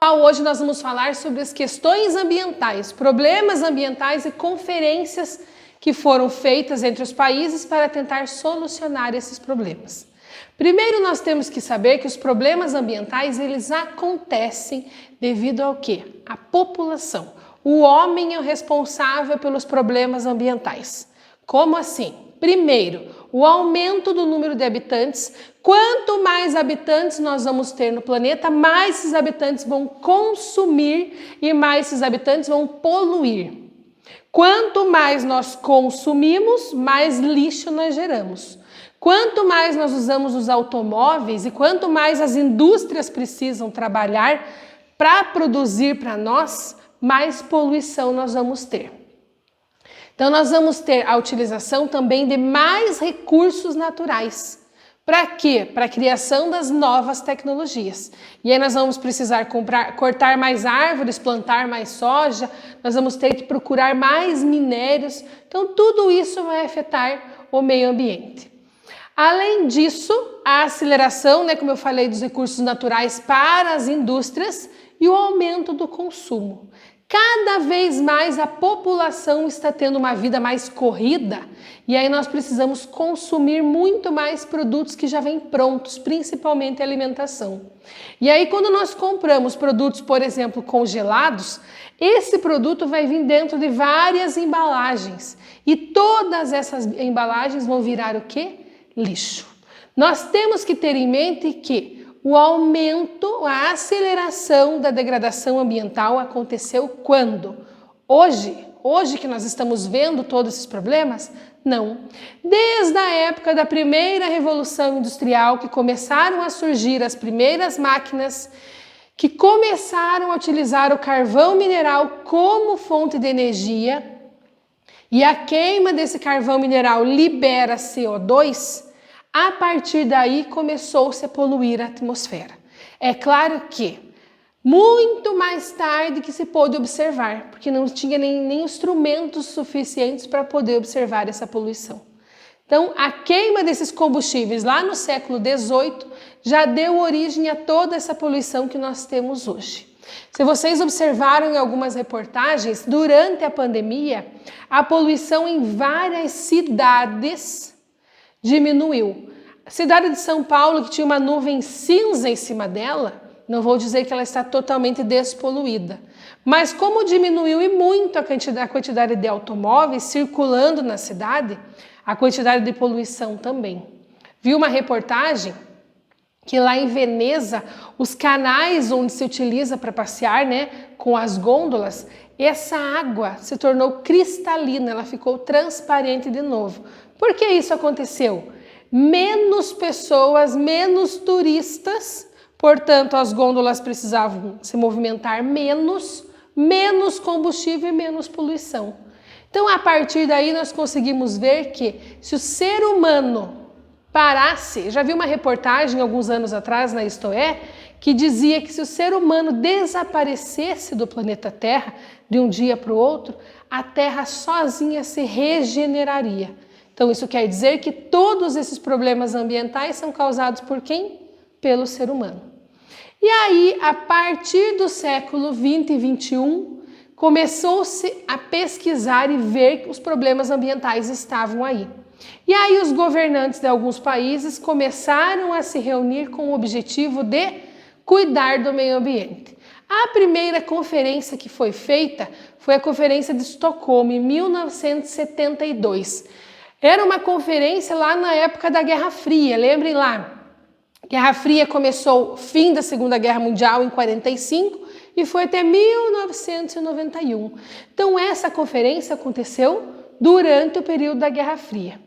Hoje nós vamos falar sobre as questões ambientais, problemas ambientais e conferências que foram feitas entre os países para tentar solucionar esses problemas. Primeiro nós temos que saber que os problemas ambientais eles acontecem devido ao quê? À população. O homem é o responsável pelos problemas ambientais. Como assim? Primeiro, o aumento do número de habitantes. Quanto mais habitantes nós vamos ter no planeta, mais esses habitantes vão consumir e mais esses habitantes vão poluir. Quanto mais nós consumimos, mais lixo nós geramos. Quanto mais nós usamos os automóveis e quanto mais as indústrias precisam trabalhar para produzir para nós, mais poluição nós vamos ter. Então nós vamos ter a utilização também de mais recursos naturais. Para quê? Para a criação das novas tecnologias. E aí nós vamos precisar cortar mais árvores, plantar mais soja, nós vamos ter que procurar mais minérios. Então tudo isso vai afetar o meio ambiente. Além disso, a aceleração, como eu falei, dos recursos naturais para as indústrias e o aumento do consumo. Cada vez mais a população está tendo uma vida mais corrida e aí nós precisamos consumir muito mais produtos que já vêm prontos, principalmente a alimentação. E aí quando nós compramos produtos, por exemplo, congelados, esse produto vai vir dentro de várias embalagens e todas essas embalagens vão virar o quê? Lixo. Nós temos que ter em mente que o aumento, a aceleração da degradação ambiental aconteceu quando? Hoje que nós estamos vendo todos esses problemas? Não. Desde a época da primeira revolução industrial, que começaram a surgir as primeiras máquinas, que começaram a utilizar o carvão mineral como fonte de energia, e a queima desse carvão mineral libera CO2, a partir daí começou-se a poluir a atmosfera. É claro que muito mais tarde que se pôde observar, porque não tinha nem instrumentos suficientes para poder observar essa poluição. Então, a queima desses combustíveis lá no século XVIII já deu origem a toda essa poluição que nós temos hoje. Se vocês observaram em algumas reportagens, durante a pandemia, a poluição em várias cidades diminuiu. A cidade de São Paulo, que tinha uma nuvem cinza em cima dela, não vou dizer que ela está totalmente despoluída, mas como diminuiu e muito a quantidade de automóveis circulando na cidade, a quantidade de poluição também. Vi uma reportagem que lá em Veneza, os canais onde se utiliza para passear, com as gôndolas, essa água se tornou cristalina, ela ficou transparente de novo. Por que isso aconteceu? Menos pessoas, menos turistas, portanto as gôndolas precisavam se movimentar menos combustível e menos poluição. Então a partir daí nós conseguimos ver que se o ser humano parasse, já vi uma reportagem alguns anos atrás na Isto É, que dizia que se o ser humano desaparecesse do planeta Terra de um dia para o outro, a Terra sozinha se regeneraria. Então isso quer dizer que todos esses problemas ambientais são causados por quem? Pelo ser humano. E aí, a partir do século XX e XXI, começou-se a pesquisar e ver que os problemas ambientais estavam aí. E aí os governantes de alguns países começaram a se reunir com o objetivo de cuidar do meio ambiente. A primeira conferência que foi feita foi a Conferência de Estocolmo, em 1972. Era uma conferência lá na época da Guerra Fria, lembrem lá. Guerra Fria começou fim da Segunda Guerra Mundial em 1945 e foi até 1991. Então essa conferência aconteceu durante o período da Guerra Fria.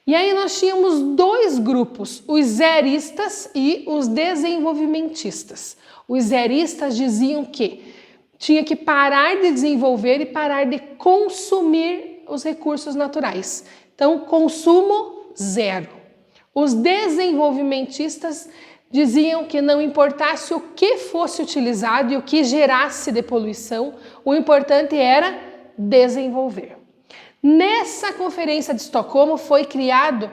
E aí nós tínhamos dois grupos, os zeristas e os desenvolvimentistas. Os zeristas diziam que tinha que parar de desenvolver e parar de consumir os recursos naturais. Então, consumo zero. Os desenvolvimentistas diziam que não importasse o que fosse utilizado e o que gerasse de poluição, o importante era desenvolver. Nessa Conferência de Estocolmo foi criado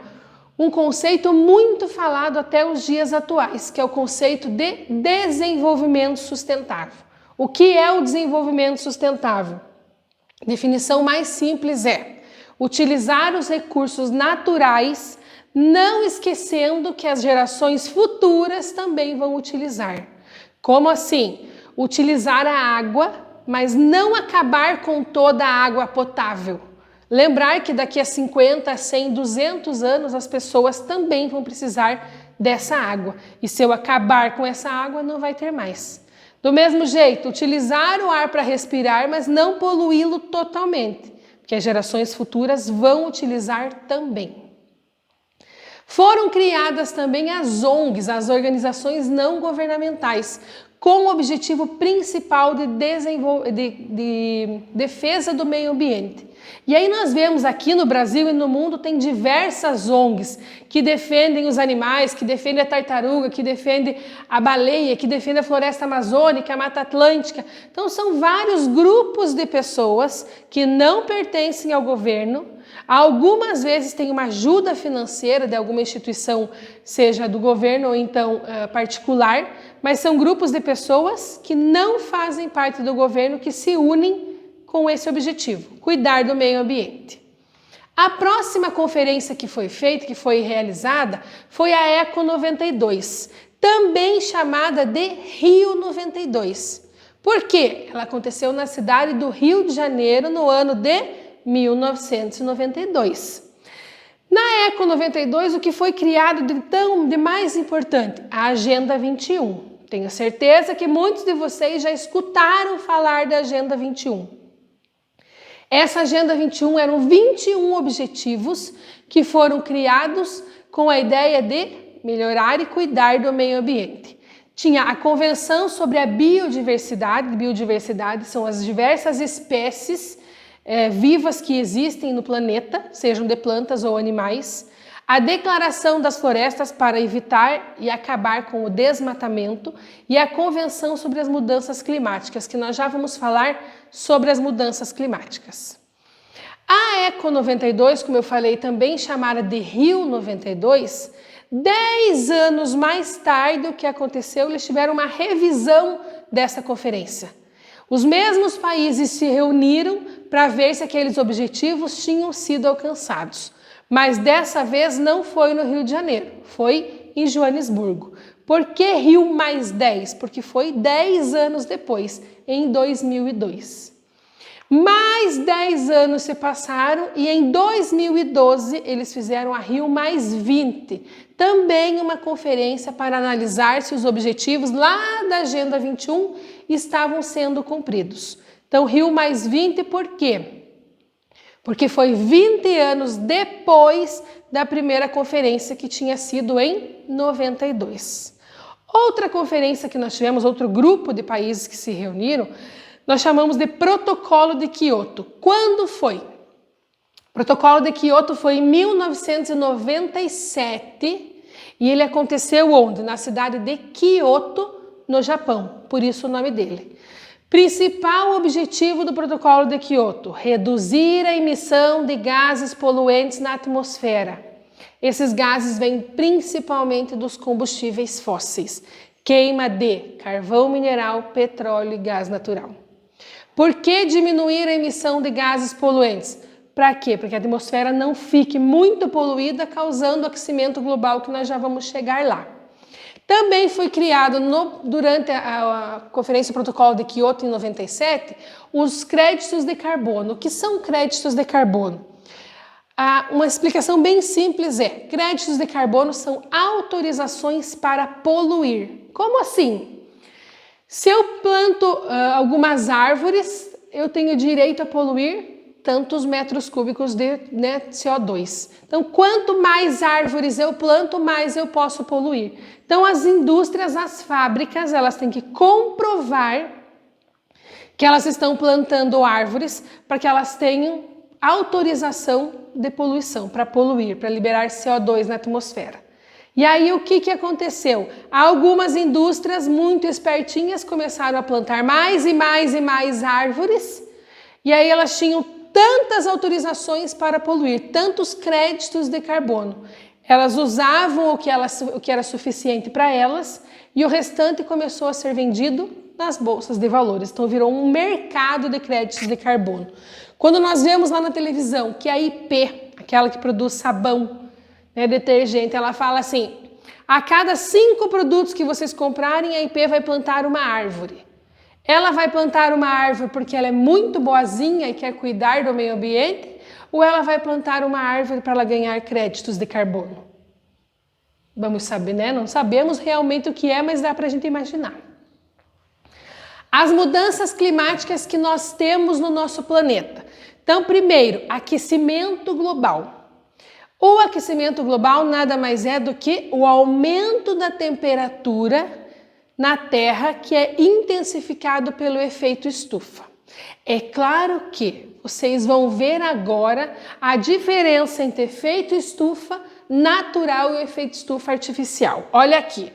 um conceito muito falado até os dias atuais, que é o conceito de desenvolvimento sustentável. O que é o desenvolvimento sustentável? Definição mais simples é utilizar os recursos naturais, não esquecendo que as gerações futuras também vão utilizar. Como assim? Utilizar a água, mas não acabar com toda a água potável. Lembrar que daqui a 50, 100, 200 anos as pessoas também vão precisar dessa água. E se eu acabar com essa água, não vai ter mais. Do mesmo jeito, utilizar o ar para respirar, mas não poluí-lo totalmente, porque as gerações futuras vão utilizar também. Foram criadas também as ONGs, as organizações não governamentais, com o objetivo principal de defesa do meio ambiente. E aí nós vemos aqui no Brasil e no mundo tem diversas ONGs que defendem os animais, que defendem a tartaruga, que defendem a baleia, que defendem a floresta amazônica, a Mata Atlântica. Então são vários grupos de pessoas que não pertencem ao governo. Algumas vezes tem uma ajuda financeira de alguma instituição, seja do governo ou então particular, mas são grupos de pessoas que não fazem parte do governo, que se unem com esse objetivo, cuidar do meio ambiente. A próxima conferência que foi feita, que foi realizada, foi a Eco 92, também chamada de Rio 92. Por quê? Ela aconteceu na cidade do Rio de Janeiro no ano de 1992. Na Eco 92, o que foi criado de mais importante? A Agenda 21. Tenho certeza que muitos de vocês já escutaram falar da Agenda 21. Essa Agenda 21 eram 21 objetivos que foram criados com a ideia de melhorar e cuidar do meio ambiente. Tinha a Convenção sobre a Biodiversidade. Biodiversidade são as diversas espécies vivas que existem no planeta, sejam de plantas ou animais. A Declaração das Florestas para evitar e acabar com o desmatamento e a Convenção sobre as Mudanças Climáticas, que nós já vamos falar sobre as mudanças climáticas. A Eco 92, como eu falei, também chamada de Rio 92, 10 anos mais tarde o que aconteceu, eles tiveram uma revisão dessa conferência. Os mesmos países se reuniram para ver se aqueles objetivos tinham sido alcançados. Mas dessa vez não foi no Rio de Janeiro, foi em Joanesburgo. Por que Rio mais 10? Porque foi 10 anos depois, em 2002. Mais 10 anos se passaram e em 2012 eles fizeram a Rio mais 20. Também uma conferência para analisar se os objetivos lá da Agenda 21 estavam sendo cumpridos. Então Rio mais 20 por quê? Porque foi 20 anos depois da primeira conferência que tinha sido em 92. Outra conferência que nós tivemos, outro grupo de países que se reuniram, nós chamamos de Protocolo de Kyoto. Quando foi? O Protocolo de Kyoto foi em 1997 e ele aconteceu onde? Na cidade de Kyoto, no Japão, por isso o nome dele. Principal objetivo do Protocolo de Kyoto: reduzir a emissão de gases poluentes na atmosfera. Esses gases vêm principalmente dos combustíveis fósseis, queima de carvão mineral, petróleo e gás natural. Por que diminuir a emissão de gases poluentes? Para quê? Para que a atmosfera não fique muito poluída, causando aquecimento global, que nós já vamos chegar lá. Também foi criado durante a Conferência Protocolo de Kyoto em 97 os créditos de carbono. O que são créditos de carbono? Uma explicação bem simples é: créditos de carbono são autorizações para poluir. Como assim? Se eu planto algumas árvores, eu tenho direito a poluir tantos metros cúbicos de CO2. Então, quanto mais árvores eu planto, mais eu posso poluir. Então, as indústrias, as fábricas, elas têm que comprovar que elas estão plantando árvores para que elas tenham autorização de poluição, para poluir, para liberar CO2 na atmosfera. E aí, o que aconteceu? Algumas indústrias muito espertinhas começaram a plantar mais e mais e mais árvores, e aí elas tinham tantas autorizações para poluir, tantos créditos de carbono. Elas usavam o que era suficiente para elas e o restante começou a ser vendido nas bolsas de valores. Então virou um mercado de créditos de carbono. Quando nós vemos lá na televisão que a IP, aquela que produz sabão, né, detergente, ela fala assim: a cada 5 produtos que vocês comprarem, a IP vai plantar uma árvore. Ela vai plantar uma árvore porque ela é muito boazinha e quer cuidar do meio ambiente, ou ela vai plantar uma árvore para ela ganhar créditos de carbono? Vamos saber, né? Não sabemos realmente o que é, mas dá para a gente imaginar. As mudanças climáticas que nós temos no nosso planeta. Então, primeiro, aquecimento global. O aquecimento global nada mais é do que o aumento da temperatura na Terra, que é intensificado pelo efeito estufa. É claro que vocês vão ver agora a diferença entre efeito estufa natural e o efeito estufa artificial. Olha aqui.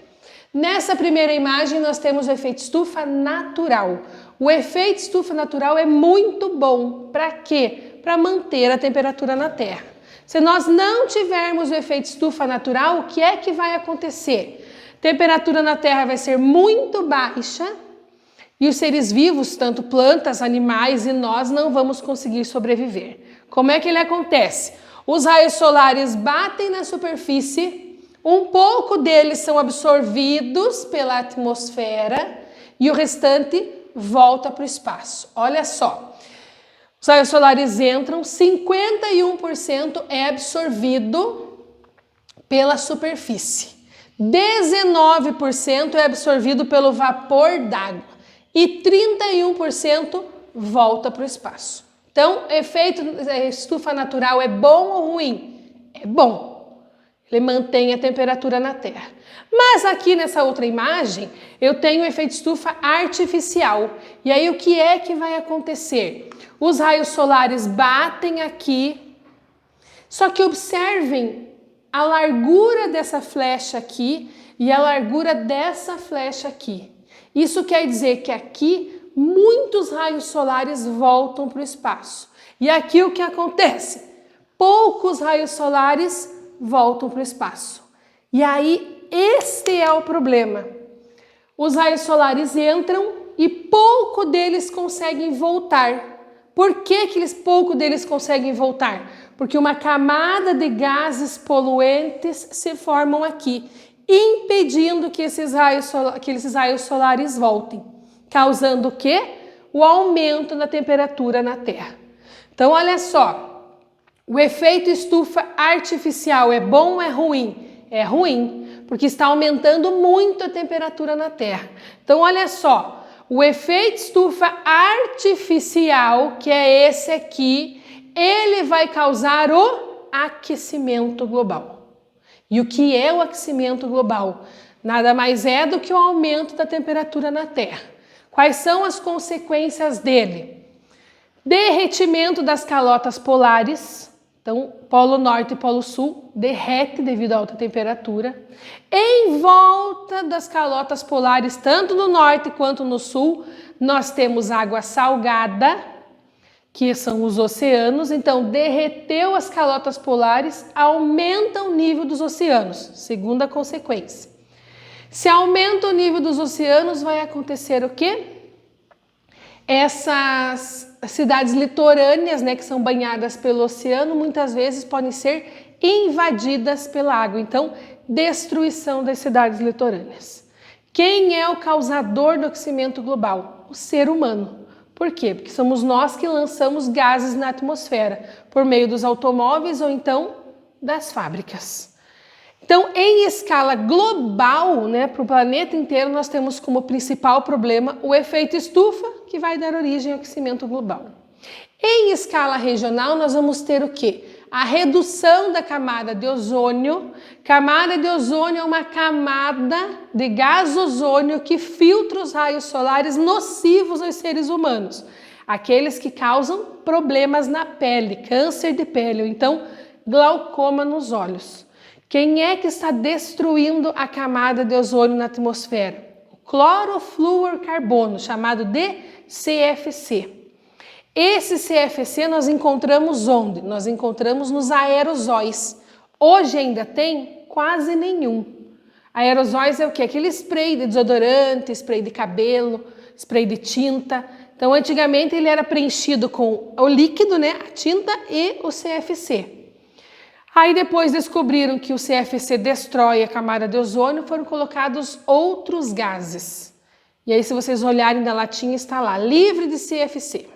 Nessa primeira imagem nós temos o efeito estufa natural. O efeito estufa natural é muito bom. Para quê? Para manter a temperatura na Terra. Se nós não tivermos o efeito estufa natural, o que é que vai acontecer? A temperatura na Terra vai ser muito baixa e os seres vivos, tanto plantas, animais e nós, não vamos conseguir sobreviver. Como é que ele acontece? Os raios solares batem na superfície, um pouco deles são absorvidos pela atmosfera e o restante volta para o espaço. Olha só, os raios solares entram, 51% é absorvido pela superfície, 19% é absorvido pelo vapor d'água e 31% volta para o espaço. Então, efeito estufa natural é bom ou ruim? É bom. Ele mantém a temperatura na Terra. Mas aqui nessa outra imagem, eu tenho o efeito estufa artificial. E aí o que é que vai acontecer? Os raios solares batem aqui, só que observem a largura dessa flecha aqui e a largura dessa flecha aqui. Isso quer dizer que aqui muitos raios solares voltam para o espaço. E aqui o que acontece? Poucos raios solares voltam para o espaço. E aí, este é o problema. Os raios solares entram e pouco deles conseguem voltar. Por que pouco deles conseguem voltar? Porque uma camada de gases poluentes se formam aqui, impedindo que esses raios solares voltem, causando o quê? O aumento da temperatura na Terra. Então, olha só. O efeito estufa artificial é bom ou é ruim? É ruim, porque está aumentando muito a temperatura na Terra. Então, olha só, o efeito estufa artificial, que é esse aqui, ele vai causar o aquecimento global. E o que é o aquecimento global? Nada mais é do que o aumento da temperatura na Terra. Quais são as consequências dele? Derretimento das calotas polares. Então, Polo Norte e Polo Sul derrete devido à alta temperatura. Em volta das calotas polares, tanto no norte quanto no sul, nós temos água salgada, que são os oceanos. Então, derreteu as calotas polares, aumenta o nível dos oceanos, segunda consequência. Se aumenta o nível dos oceanos, vai acontecer o quê? Essas cidades litorâneas, né, que são banhadas pelo oceano, muitas vezes podem ser invadidas pela água. Então, destruição das cidades litorâneas. Quem é o causador do aquecimento global? O ser humano. Por quê? Porque somos nós que lançamos gases na atmosfera, por meio dos automóveis ou então das fábricas. Então, em escala global, né, para o planeta inteiro, nós temos como principal problema o efeito estufa, que vai dar origem ao aquecimento global. Em escala regional, nós vamos ter o quê? A redução da camada de ozônio. Camada de ozônio é uma camada de gás ozônio que filtra os raios solares nocivos aos seres humanos. Aqueles que causam problemas na pele, câncer de pele, ou então glaucoma nos olhos. Quem é que está destruindo a camada de ozônio na atmosfera? O clorofluorcarbono, chamado de CFC. Esse CFC nós encontramos onde? Nós encontramos nos aerosóis. Hoje ainda tem quase nenhum. Aerosóis é o quê? Aquele spray de desodorante, spray de cabelo, spray de tinta. Então, antigamente ele era preenchido com o líquido, né? A tinta e o CFC. Aí depois descobriram que o CFC destrói a camada de ozônio, foram colocados outros gases. E aí, se vocês olharem na latinha, está lá, livre de CFC.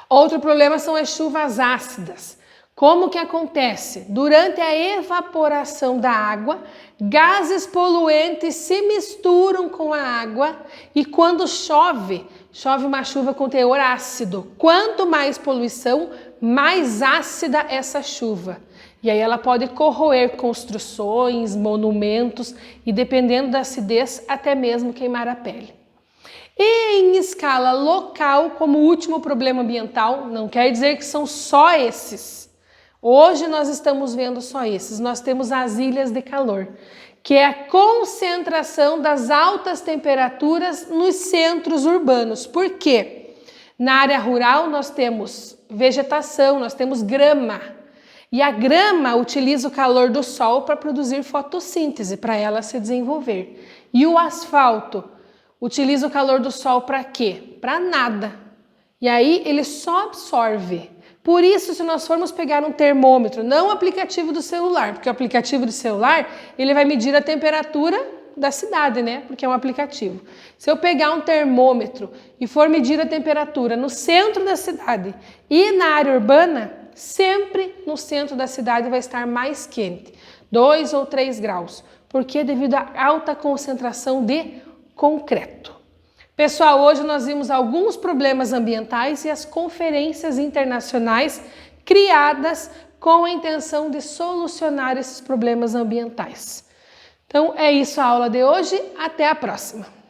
Outro problema são as chuvas ácidas. Como que acontece? Durante a evaporação da água, gases poluentes se misturam com a água e quando chove uma chuva com teor ácido. Quanto mais poluição, mais ácida essa chuva. E aí ela pode corroer construções, monumentos e, dependendo da acidez, até mesmo queimar a pele. E em escala local, como último problema ambiental, não quer dizer que são só esses. Hoje nós estamos vendo só esses. Nós temos as ilhas de calor, que é a concentração das altas temperaturas nos centros urbanos. Por quê? Na área rural nós temos vegetação, nós temos grama. E a grama utiliza o calor do sol para produzir fotossíntese, para ela se desenvolver. E o asfalto utiliza o calor do sol para quê? Para nada. E aí ele só absorve. Por isso, se nós formos pegar um termômetro, não o aplicativo do celular, porque o aplicativo do celular, ele vai medir a temperatura da cidade, né? Porque é um aplicativo. Se eu pegar um termômetro e for medir a temperatura no centro da cidade e na área urbana, sempre no centro da cidade vai estar mais quente, 2 ou 3 graus, porque devido à alta concentração de concreto. Pessoal, hoje nós vimos alguns problemas ambientais e as conferências internacionais criadas com a intenção de solucionar esses problemas ambientais. Então é isso a aula de hoje, até a próxima!